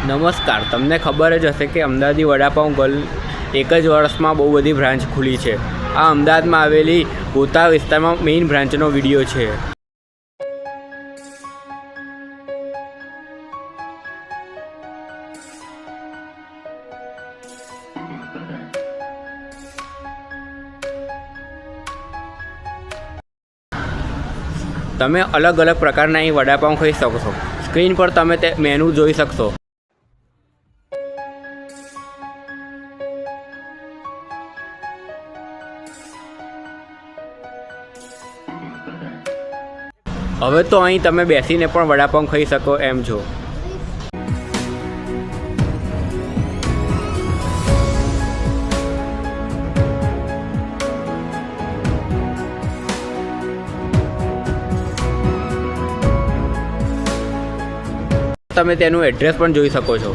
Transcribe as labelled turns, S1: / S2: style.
S1: નમસ્કાર, તમને ખબર જ હશે કે અમદાવાદી વડાપાઉં ગર્લ એક જ વર્ષમાં બહુ બધી બ્રાન્ચ ખુલી છે. આ અમદાવાદમાં આવેલી ગોતા વિસ્તારમાં મેઇન બ્રાન્ચનો વિડીયો છે. તમે અલગ અલગ પ્રકારના અહીં વડાપાઉં ખાઈ શકો છો. સ્ક્રીન પર તમે તે મેનુ જોઈ શકશો. હવે તો અહીં તમે બેસીને પણ વડાપાઉં ખાઈ શકો એમ છો. તમે તેનું એડ્રેસ પણ જોઈ શકો છો.